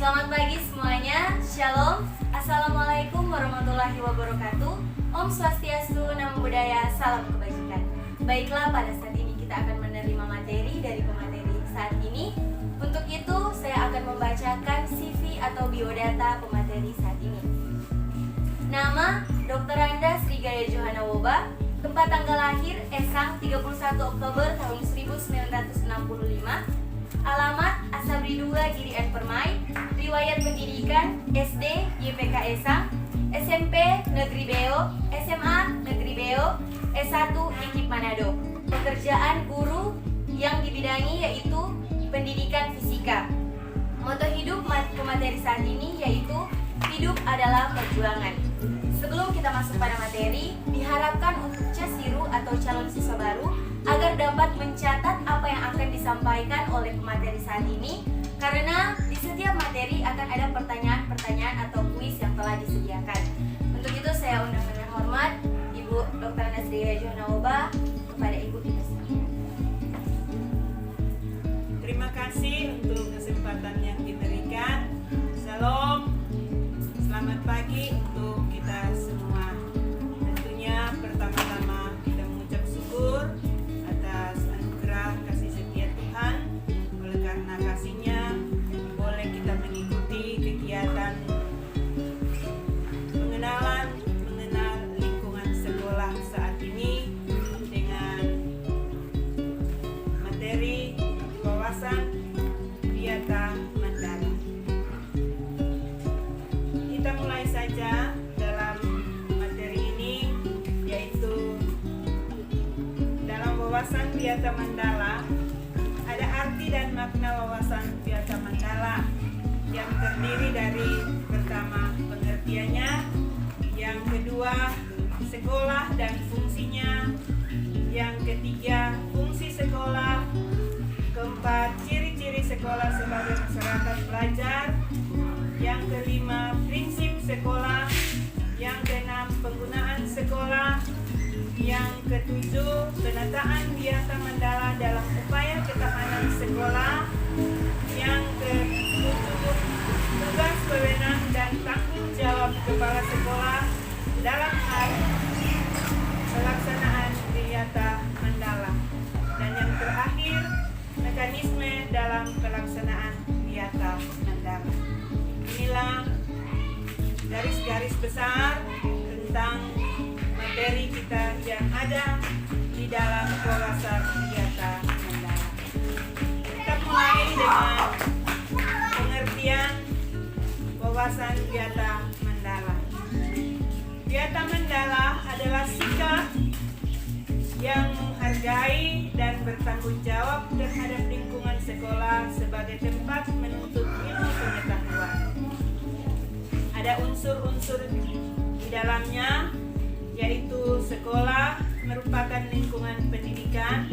Selamat pagi semuanya, Shalom, Assalamualaikum warahmatullahi wabarakatuh. Om Swastiastu, Namo Buddhaya, salam kebajikan. Baiklah, pada saat ini kita akan menerima materi dari pemateri saat ini. Untuk itu, saya akan membacakan CV atau biodata pemateri saat ini. Nama, Dr. Anda Srigaya Johana Woba. Tempat tanggal lahir, Esang, 31 Oktober tahun 1965. Alamat, Asabri 2 Girian Permai. Riwayat pendidikan, SD YPK Esang, SMP Negeri Beo, SMA Negeri Beo, S1 IKIP Manado. Pekerjaan guru yang dibidangi yaitu pendidikan fisika. Moto hidup pemateri saat ini yaitu hidup adalah perjuangan. Sebelum kita masuk pada materi, diharapkan untuk casiru atau calon siswa baru agar dapat mencatat apa yang akan disampaikan oleh pemateri saat ini, karena di setiap materi akan ada pertanyaan-pertanyaan atau kuis yang telah disediakan. Untuk itu saya undang dengan hormat Ibu Dr. Anda Srigaya Johana Woba kepada Ibu dipersilakan. Terima kasih untuk kesempatan yang diberikan. Shalom, selamat pagi untuk kita semua. Tentunya pertama-tama kita mengucap syukur atas anugerah kasih setia Tuhan. Oleh karena kasih-Nya boleh kita mengikuti kegiatan mengenal lingkungan sekolah saat ini dengan materi wawasan Wiyata Mandala. Kita mulai saja dalam materi ini, yaitu dalam wawasan Wiyata Mandala ada arti dan makna wawasan Wiyata Mandala yang terdiri dari pertama pengertiannya, yang kedua sekolah dan fungsinya, yang ketiga fungsi sekolah, keempat ciri-ciri sekolah sebagai masyarakat belajar, yang kelima prinsip sekolah, yang keenam penggunaan sekolah, yang ketujuh penataan Wiyata Mandala dalam upaya ketahanan sekolah, yang ketujuh tugas wewenang dan tanggung jawab kepala sekolah dalam hal pelaksanaan Wiyata Mandala, dan yang terakhir mekanisme dalam pelaksanaan Wiyata Mandala. Inilah garis-garis besar tentang materi kita yang ada di dalam wawasan Wiyata Mandala. Kita mulai dengan pengertian wawasan Wiyata Mandala. Wiyata Mandala adalah sikap yang menghargai dan bertanggung jawab terhadap lingkungan sekolah sebagai tempat menuntut ilmu pengetahuan. Ada unsur-unsur di dalamnya, yaitu sekolah merupakan lingkungan pendidikan,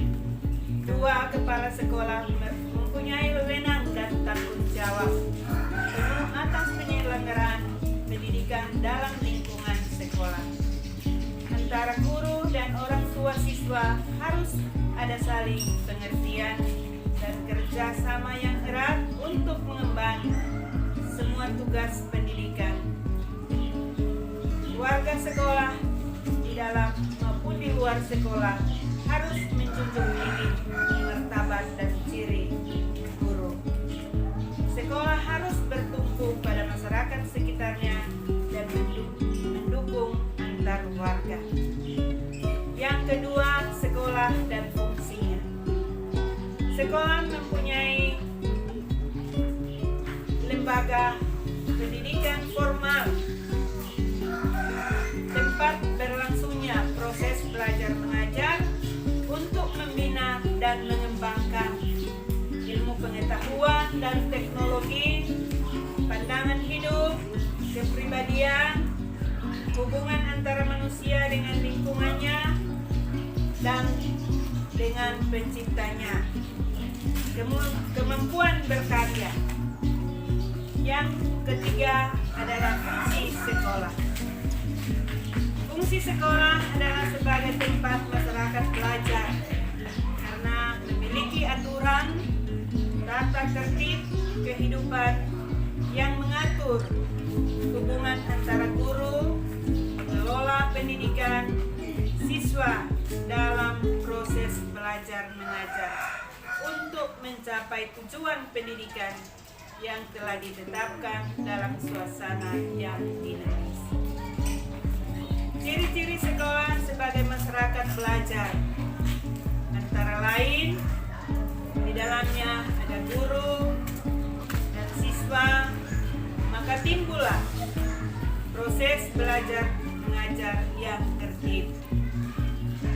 dua, kepala sekolah mempunyai wewenang dan tanggung jawab penuh atas penyelenggaraan pendidikan dalam lingkungan sekolah. Antara guru dan orang tua siswa harus ada saling pengertian dan kerjasama yang erat untuk mengemban semua tugas pendidikan. Warga sekolah di dalam maupun di luar sekolah harus menjunjung tinggi martabat dan ciri guru. Sekolah harus bertumpu pada masyarakat sekitarnya dan mendukung antar warga. Yang kedua, sekolah dan fungsinya. Sekolah mempunyai lembaga pendidikan formal, tempat berlangsungnya proses belajar mengajar untuk membina dan mengembangkan ilmu pengetahuan dan teknologi, pandangan hidup, kepribadian, hubungan antara manusia dengan lingkungannya dan dengan penciptanya, kemampuan berkarya. Yang ketiga adalah fungsi sekolah. Fungsi sekolah adalah sebagai tempat masyarakat belajar karena memiliki aturan, tata tertib kehidupan yang mengatur hubungan antara guru, pengelola pendidikan, siswa dalam proses belajar mengajar untuk mencapai tujuan pendidikan yang telah ditetapkan dalam suasana yang dinamis. Ciri-ciri sekolah sebagai masyarakat belajar antara lain di dalamnya ada guru dan siswa, maka timbullah proses belajar mengajar yang tertib.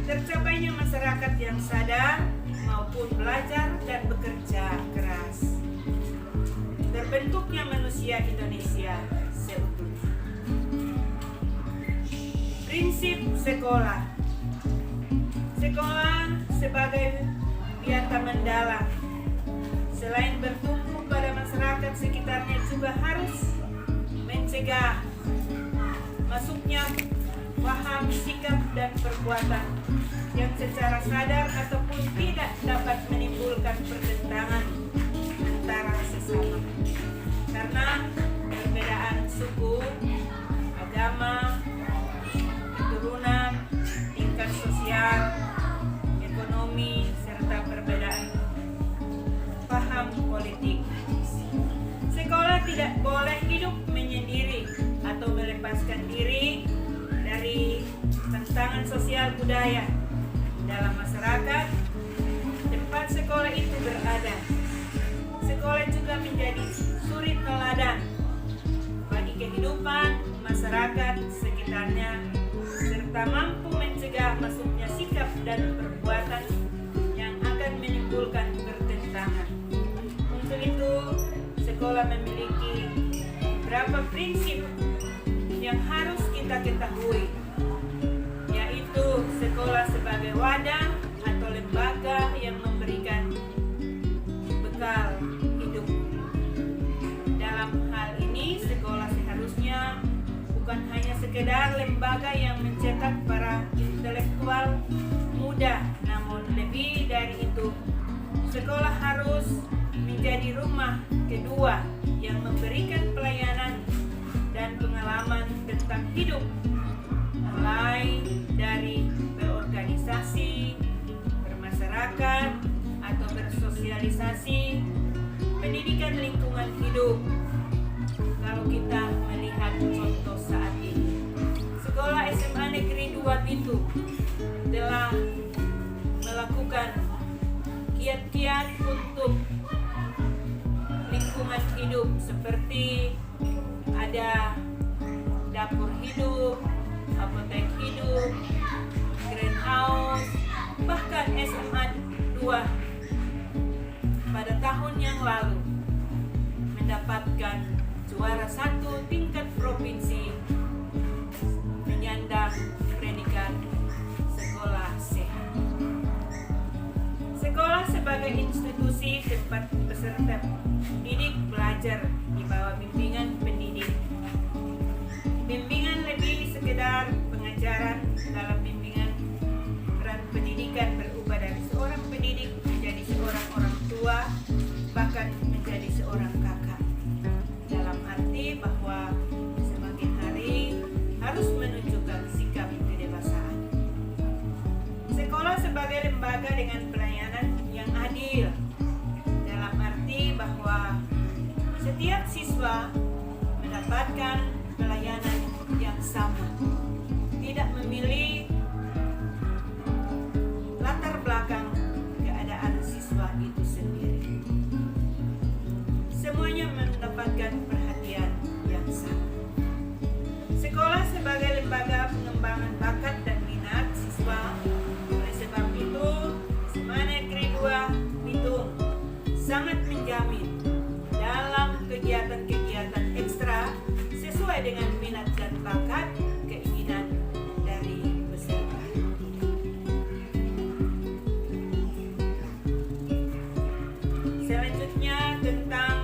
Tercapainya masyarakat yang sadar maupun belajar dan bekerja keras. Terbentuknya manusia Indonesia seutuhnya. Prinsip sekolah. Sekolah sebagai biota mendalam, selain bertumbuh pada masyarakat sekitarnya, juga harus mencegah masuknya paham, sikap, dan perbuatan yang secara sadar ataupun tidak dapat menimbulkan pertentangan antara sesama. Karena perbedaan suku, agama, keturunan, tingkat sosial, ekonomi, serta perbedaan paham politik. Sekolah tidak boleh hidup menyendiri atau melepaskan diri dari tantangan sosial budaya dalam masyarakat tempat sekolah itu berada. Sekolah juga menjadi suri teladan bagi kehidupan masyarakat sekitarnya, serta mampu mencegah masuknya sikap dan perbuatan yang akan menimbulkan pertentangan. Untuk itu, sekolah memiliki beberapa prinsip yang harus kita ketahui, yaitu sekolah sebagai wadah atau lembaga yang memberikan bekal hidup. Dalam hal ini, sekolah seharusnya bukan hanya sekedar lembaga yang mencetak para intelektual muda, namun lebih dari itu, sekolah harus menjadi rumah kedua yang memberikan pelayanan dan pengalaman tentang hidup, mulai dari berorganisasi, bermasyarakat, atau bersosialisasi, pendidikan lingkungan hidup. Kalau kita melihat contoh saat ini, sekolah SMA Negeri 2 Bitung telah melakukan kiat-kiat untuk lingkungan hidup, seperti ada dapur hidup, apotek hidup, greenhouse, bahkan SMA 2 pada tahun yang lalu mendapatkan juara 1 tingkat provinsi menyandang predikat sekolah sehat. Sekolah sebagai institusi tempat peserta didik belajar di bawah bimbingan pendidik. Bimbingan lebih sekedar pengajaran. Dalam bimbingan, peran pendidikan berubah dari seorang pendidik menjadi seorang orang tua, bahkan menjadi seorang kakak. Dalam arti bahwa semakin hari harus menunjukkan sikap kedewasaan. Sekolah sebagai lembaga dengan pelayanan yang adil, dalam arti bahwa setiap siswa mendapatkan pelayanan yang sama, tidak memilih latar belakang keadaan siswa itu sendiri. Semuanya mendapatkan perhatian yang sama. Sekolah sebagai lembaga pengembangan bakat dan minat siswa. Oleh sebab itu, SMA Negeri 2 Bitung sangat menjamin dalam kegiatan-kegiatan ekstra sesuai dengan minat dan bakat keinginan dari peserta. Selanjutnya tentang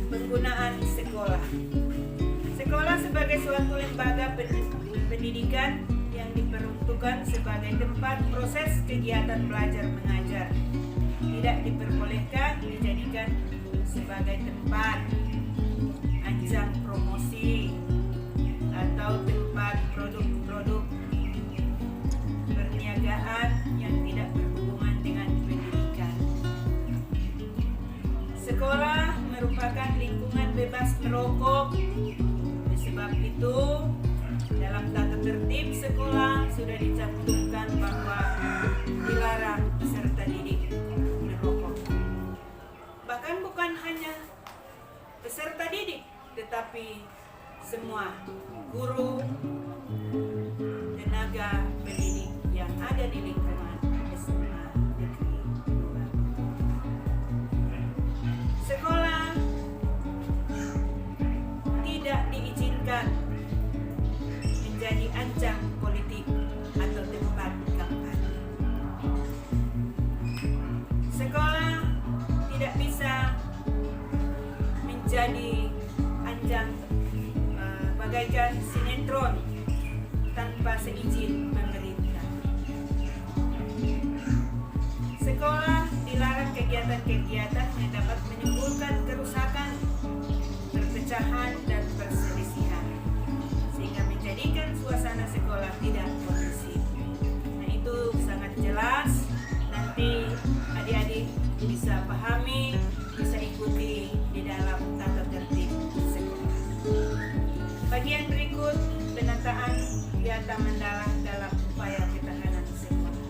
penggunaan sekolah. Sekolah sebagai suatu lembaga pendidikan yang diperuntukkan sebagai tempat proses kegiatan belajar mengajar, tidak diperbolehkan dijadikan sebagai tempat ajang promosi atau tempat produk-produk perniagaan yang tidak berhubungan dengan pendidikan. Sekolah merupakan lingkungan bebas merokok. Oleh sebab itu, dalam tata tertib sekolah sudah dicantumkan bahwa dilarang peserta didik merokok. Bahkan bukan hanya peserta didik, tetapi semua guru, tenaga pendidik yang ada di lingkungan SMA Negeri 2. Sekolah tidak diizinkan menjadi ajang politik atau tempat kampanye. Sekolah tidak bisa menjadi ajang bagaikan sinetron tanpa seizin pemerintah. Sekolah dilarang kegiatan-kegiatan yang dapat menimbulkan kerusakan, perpecahan, dan perselisihan, sehingga menjadikan suasana sekolah tidak kondusif. Nah, itu sangat jelas. Nanti adik-adik bisa pahami, bisa ikuti di dalam tata tertib sekolah. Bagian berikut penataan Yata Mandala dalam upaya ketahanan sekolah.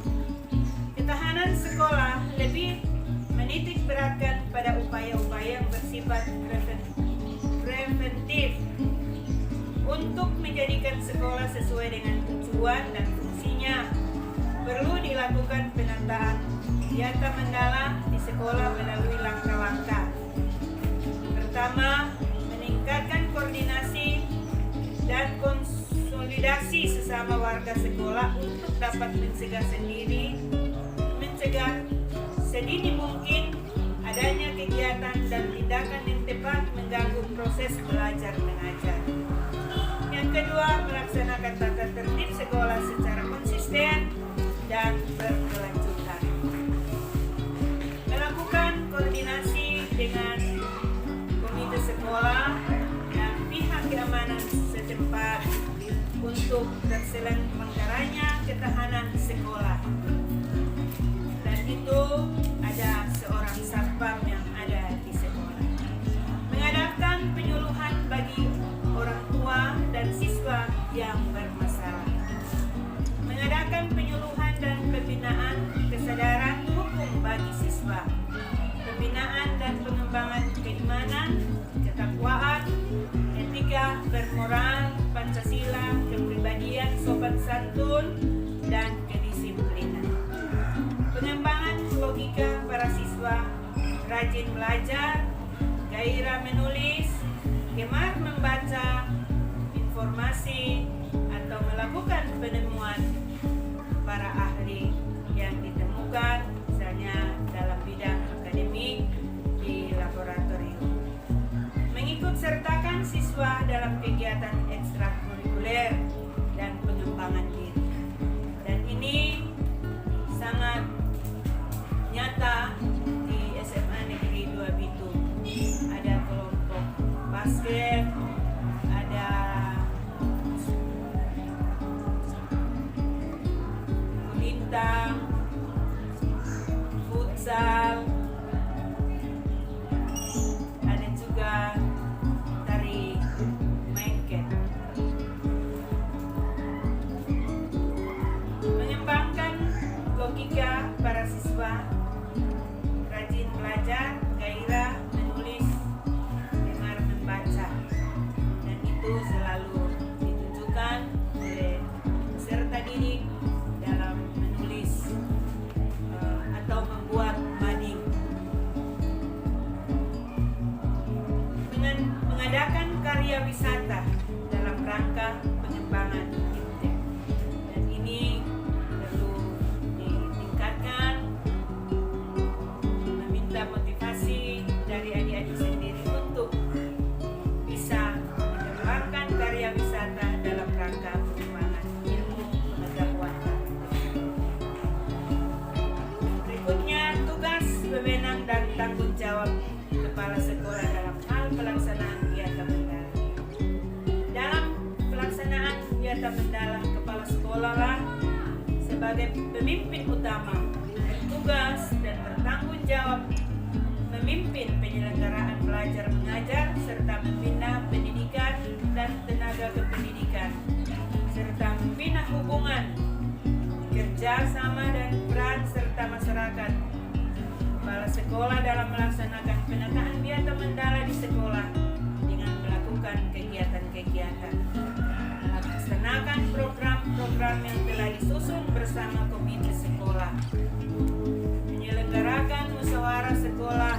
Ketahanan sekolah lebih menitik beratkan pada upaya-upaya yang bersifat preventif untuk menjadikan sekolah sesuai dengan tujuan dan fungsinya. Perlu dilakukan penataan Yata Mandala di sekolah melalui langkah-langkah. Pertama, meningkatkan koordinasi dan konsolidasi sesama warga sekolah untuk dapat mencegah sedini mungkin adanya kegiatan dan tindakan yang tepat mengganggu proses belajar mengajar. Yang kedua, melaksanakan tata tertib sekolah secara konsisten dan berkelanjutan. Melakukan koordinasi dengan komite sekolah dan pihak keamanan setempat untuk terselenggaranya ketahanan sekolah. Dan itu ada seorang satpam yang ada di sekolah. Mengadakan penyuluhan bagi orang tua dan siswa yang bermasalah. Mengadakan penyuluhan dan pembinaan kesadaran hukum bagi siswa. Pembinaan dan pengembangan keimanan, ketakwaan, etika bermoral, Pancasila, kepribadian sopan santun, dan kedisiplinan. Pengembangan logika para siswa, rajin belajar, gairah menulis, gemar membaca informasi, atau melakukan penemuan para ahli yang ditemukan misalnya dalam bidang akademik di laboratorium. Mengikut sertakan siswa dalam kegiatan ekstrakurikuler dan pengembangan diri. Dan ini sangat nyata di SMA Negeri 2 Bitung. Ada kelompok basket, ada kulintang, futsal, ada juga tari mengket. Mengembangkan logika para siswa, rajin belajar, gairah menulis, gemar membaca, dan itu selalu ditunjukkan oleh peserta didik dalam menulis atau membuat media sebagai pemimpin utama, bertugas dan bertanggung jawab memimpin penyelenggaraan belajar mengajar serta membina pendidikan dan tenaga kependidikan, serta membina hubungan kerjasama dan peran serta masyarakat. Kepala sekolah dalam melaksanakan penataan biata mandala di sekolah dengan melakukan kegiatan-kegiatan, melaksanakan program-program yang telah disusun bersama komite sekolah, menyelenggarakan musyawarah sekolah,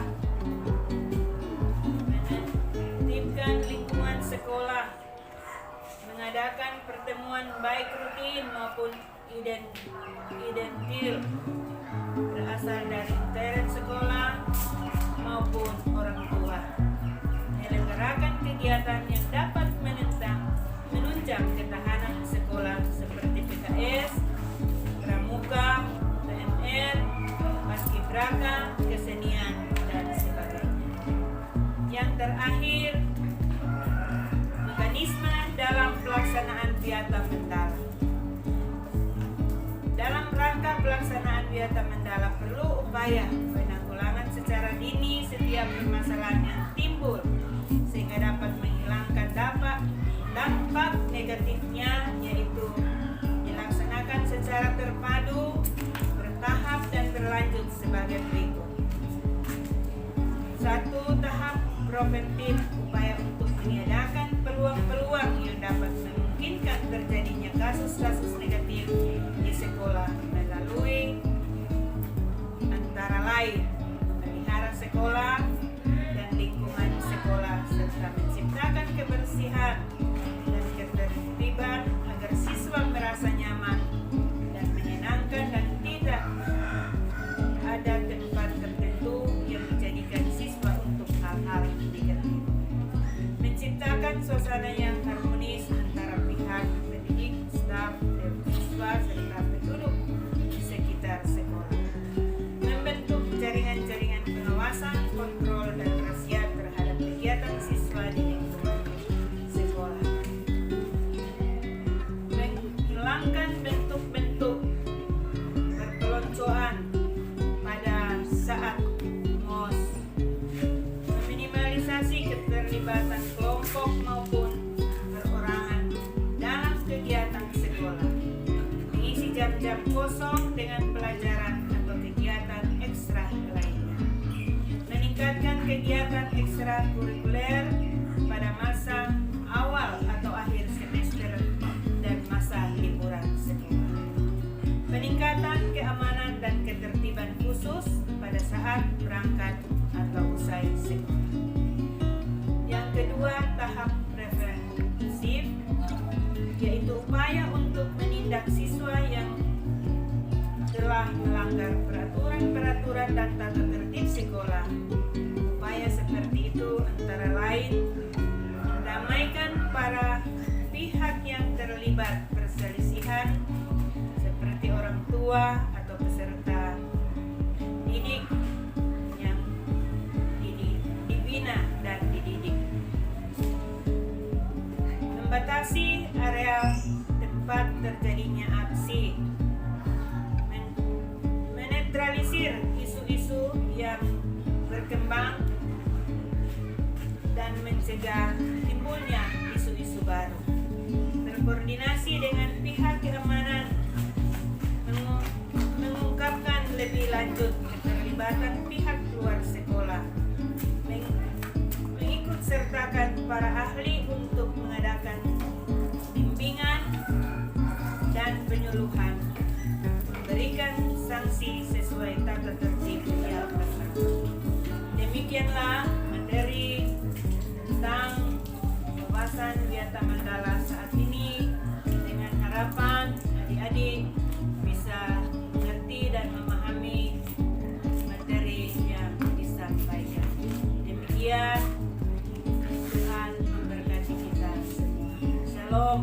menertibkan lingkungan sekolah, mengadakan pertemuan baik rutin maupun identil berasal dari intern sekolah maupun orang tua, menyelenggarakan kegiatan yang dapat menunjang ketahanan sekolah seperti PKS, pramuka, PNR, paskibraka, kesenian, dan sebagainya. Yang terakhir, mekanisme dalam pelaksanaan biata mandala. Dalam rangka pelaksanaan biata mandala perlu upaya penanggulangan secara dini setiap permasalahan yang timbul sehingga dapat menghilangkan dampak negatifnya, yaitu dilaksanakan secara terpadu, bertahap dan berlanjut sebagai berikut. 1. Tahap preventif, upaya untuk meniadakan peluang-peluang yang dapat memungkinkan terjadinya kasus-kasus negatif di sekolah melalui antara lain memelihara sekolah dan lingkungan sekolah serta menciptakan kebersihan dan ketertiban agar siswa merasa nyaman dan menyenangkan dan tidak ada tempat tertentu yang menjadikan siswa untuk hal-hal negatif. Menciptakan suasana yang harmonis antara pihak pendidik, staf, dan siswa serta penduduk di sekitar sekolah. Membentuk jaringan-jaringan pengawasan, kontrol, dan razia terhadap kegiatan siswa di lingkungan sekolah. Menghilangkan bentuk-bentuk perpeloncoan pada saat MOS. Meminimalisasi keterlibatan kelompok maupun perorangan dalam kegiatan sekolah. Mengisi jam-jam kosong dengan pelajaran atau kegiatan ekstra lainnya. Meningkatkan kegiatan ekstrakurikuler pada masa awal atau akhir semester dan masa liburan sekolah. Peningkatan keamanan dan ketertiban khusus pada saat berangkat atau usai sekolah. Yang kedua, tahap preventif, yaitu upaya untuk menindak siswa yang telah melanggar peraturan-peraturan dan tata tertib sekolah. Upaya seperti itu antara lain mendamaikan para pihak yang terlibat perselisihan seperti orang tua atau peserta didik yang dibina dan dididik. Membatasi area tempat terjadinya aksi. Menetralisir isu-isu yang berkembang dan mencegah timbulnya isu-isu baru. Berkoordinasi dengan pihak keamanan, mengungkapkan lebih lanjut keterlibatan pihak luar sekolah, mengikut sertakan para ahli untuk mengadakan bimbingan dan penyuluhan, memberikan sanksi sesuai tata tertib yang berlaku. Demikianlah materi tentang pembahasan biata mandala saat ini, dengan harapan adik-adik bisa mengerti dan memahami materi yang disampaikan. Demikian, Tuhan memberkati kita semua. Shalom.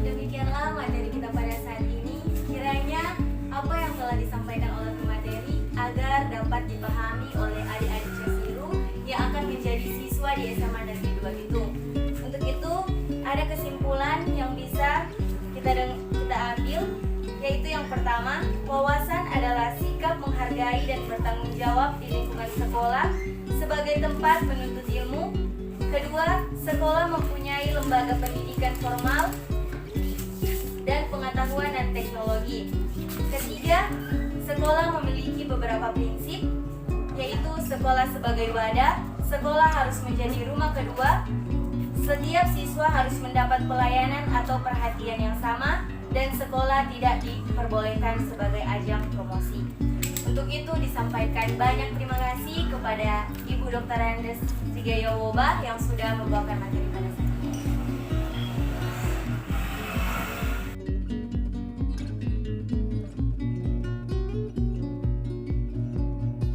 Demikianlah materi kita pada saat ini. Kiranya apa yang telah disampaikan oleh pemateri agar dapat dipahami oleh adik-adik Cesiru yang akan menjadi siswa di SMA Negeri 2 Bitung. Untuk itu, ada kesimpulan yang bisa kita yaitu yang pertama, wawasan adalah sikap menghargai dan bertanggung jawab di lingkungan sekolah sebagai tempat menuntut ilmu. Kedua, sekolah mempunyai lembaga pendidikan formal dan pengetahuan dan teknologi. Ketiga, sekolah memiliki beberapa prinsip, yaitu sekolah sebagai wadah, sekolah harus menjadi rumah kedua, setiap siswa harus mendapat pelayanan atau perhatian yang sama, dan sekolah tidak diperbolehkan sebagai ajang promosi. Untuk itu disampaikan banyak terima kasih kepada Ibu Dr. Andes Sigayowoba yang sudah membawakan materi pada